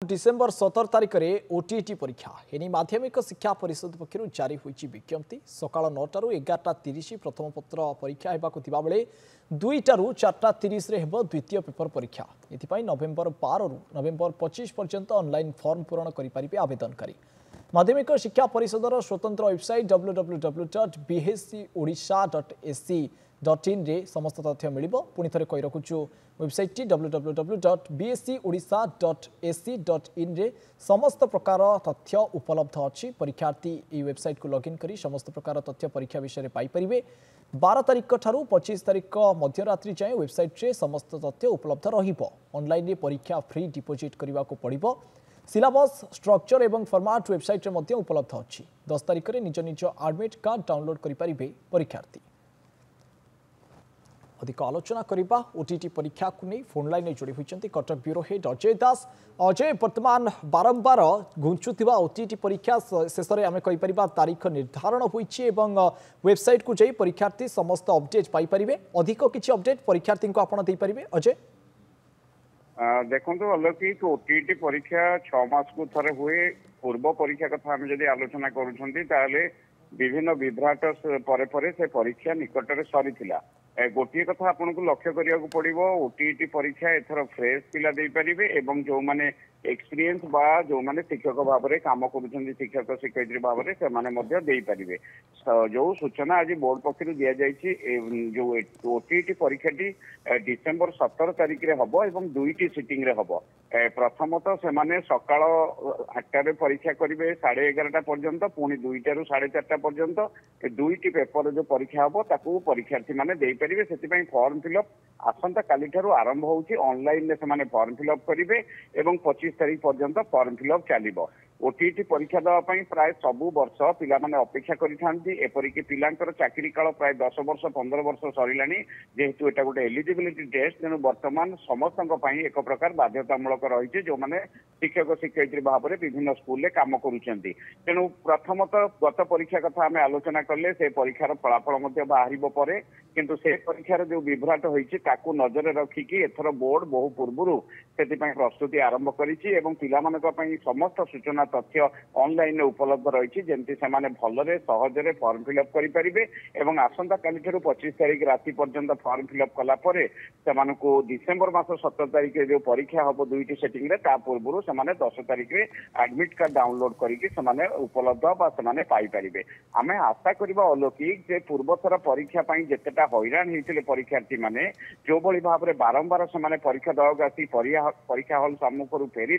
December 17 तारिख में OTT परीक्षा एने माध्यमिक शिक्षा परिषद पक्षर जारी होती विज्ञप्ति सका 9 11:30 प्रथम पत्र परीक्षा होगा बेले 2 4:30 द्वितीय पेपर परीक्षा ये नवेम्बर 12 रु नवेम्बर 25 पर्यंत ऑनलाइन फॉर्म पूरण करेंगे आवेदनकारी। माध्यमिक शिक्षा परिषदर स्वतंत्र वेबसाइट www.bscodisha.ac.in रे समस्त तथ्य मिल पुणी थे कही रखुचु वेबसाइट www.bscodisha.ac.in रे समस्त प्रकार तथ्य उपलब्ध अच्छी। परीक्षार्थी ये वेबसाइट को लॉगिन करी समस्त प्रकार तथ्य परीक्षा विषय में पाइपर। 12 तारिख ठारू 25 तारिख मध्यरात्रि जाए वेबसाइट रे समस्त तथ्य उपलब्ध रहिबो। ऑनलाइन परीक्षा फ्री डिपोजिट करने को पड़िबो। सिलेबस स्ट्रक्चर एवं फॉर्मेट वेबसाइट रे मध्य उपलब्ध अच्छी। 10 तारिख में निज निज एडमिट कार्ड डाउनलोड करेंगे परीक्षार्थी। अधिक आलोचना करबा ओटीटी परीक्षा को नहीं फोन लाइन जोड़ी होती कटक ब्यूरो हेड अजय दास। अजय वर्तमान बारंबार घुंचुवा ओटीटी परीक्षा शेष में आम कहीपर तारीख निर्धारण होती वेबसाइट को जाई परीक्षार्थी समस्त अपडेट पाइपर। अधिक किसी अपडेट परीक्षार्थी को आपड़ देपारे अजय? देखो अलौकिक ओटीटी परीक्षा 6 मास को थरे हुए। पूर्व परीक्षा कथा आम जब आलोचना करुँचे विभिन्न विभ्राट पर से परीक्षा निकट में सरी गोटे कथा आपन को लक्ष्य करिया को पड़िबो ओटीटी परीक्षा एथर फ्रेश पिला दे परिबे एवं जो माने एक्सपीरियंस बा जो माने शिक्षक भाव में काम करुछन्ती शिक्षक शिक्षयित्री भाव में से माने मध्य दे परिबे। जो सूचना आज बोर्ड पक्षरु दिया जायछि जो ओटीटी परीक्षाटी डिसेंबर 17 तारिख रे हबो एवं 2टी सिटिंग रे हबो। प्रथमतः से माने सकाळ 8टा रे परीक्षा करिवे 11:30 पर्यंत पुणी 2टा रु 4:30 पर्यंत 2टी पेपर जो परीक्षा हबो ताकू परीक्षार्थी माने दे परिबे। सेति फॉर्म फिलअप आसंता काली ठारू आरंभ होउछि। ऑनलाइन से माने फॉर्म फिलअप करिवे एवं 25 तारिख पर्यंत फॉर्म फिलअप चलिबो। ओटीटी परीक्षा देवाई प्राय सबु वर्ष पिला माने अपेक्षा करिथांती। एपरिक पिलांकर चाकरी काल प्राय 10 वर्ष 15 वर्ष सरिलानी जेहेतु एटा गोटे एलिजिबिलिटी टेस्ट तेणु वर्तमान समस्त एक प्रकार बाध्यतामूलक रही जो माने शिक्षक शिक्षयित्री भाव में विभिन्न स्कूल में काम करुछंती। तेणु प्रथमतः गत परीक्षा कथा आम आलोचना कले से परीक्षार फलाफल बाहर पर किंतु से परीक्षार जो विभ्राट होइछि ताकू नजर रखिकी एथर बोर्ड बहु पूर्व से प्रस्तुति आरंभ करिछि एवं पिलामानक पई समस्त सूचना तथ्य ऑनलाइन उपलब्ध रही जमती से भलरे सहजरे फॉर्म फिलअप करेंगे एवं आसंता काली ठारू 25 तारिख राति पर्यंत फॉर्म फिलअप कला परे से डिसेम्बर मास 17 तारिख जो परीक्षा हम 2टी सेटिंग रे ता पूर्व से 10 तारिख में एडमिट कार्ड डाउनलोड करके उपलब्ध पाइपर। आम आशा करवा अलौकिक जे पूर्वथर परीक्षा जितेटा हैरान होते परीक्षार्थी मैंने जो भाई भाव में बारंबार से परीक्षा देवाक आसी परीक्षा हल सम्मुख फेरी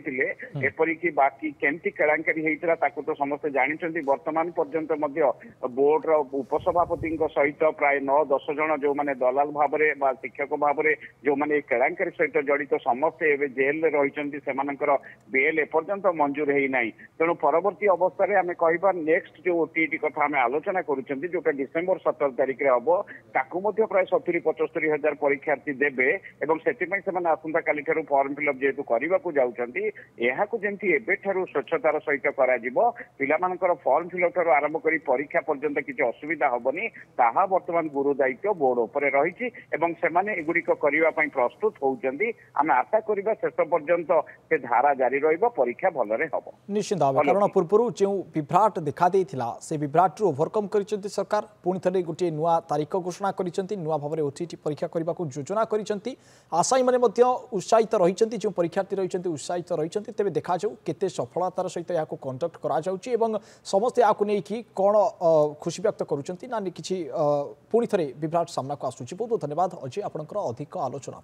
एपरिक बाकी केमती केलांकारी होता ताकू तो समस्ते जानते। वर्तमान पर्यंत बोर्ड उपसभापति सहित प्राय 9-10 जन जो माने दलाल भाव में शिक्षक भाव में जो माने केलांकारी सहित जड़ित समस्ते जेल रही बेल एपर्यंत मंजूर होना। तेणु परवर्ती अवस्था आम कह नेक्स्ट जो ओटीटी कथा आम आलोचना करुँच जोटा डिसेम्बर 17 तारिख में हम ताकू प्राय 70-75 हजार परीक्षार्थी देवे और से आसंता काली ठारू फॉर्म फिलअप जेहेतु करने को जाऊँगी यह जमी एवं स्वच्छतार सहित कर फॉर्म फिलअप ठारू आरंभ कर परीक्षा पर्यंत किसी असुविधा हेनी ताहा वर्तमान गुरु दायित्व बोर्ड उपर रही एगुड़िक करने प्रस्तुत होती। आम आशा करवा शेष पर्यंत से धारा जारी परीक्षा भलरे हम निश्चित भाव कारण पूर्व जो विभ्राट देखा से विभ्राट ओभरकम कर सरकार पुणी थे गोटे नुआ तारीख घोषणा कर नुआ भाव में ओटीटी परीक्षा करने को योजना कर आशायी मैंने उत्साहित रही जो परीक्षार्थी रही उत्साहित रही तेज देखा केते सफलतार सहित यहाँ कंडक्ट करा समस्ते या नहीं कौन खुशी व्यक्त करुँच ना कि पुणी थे विभ्राट सामना को आसूँ। बहुत बहुत धन्यवाद अजय आपंकर अधिक आलोचना।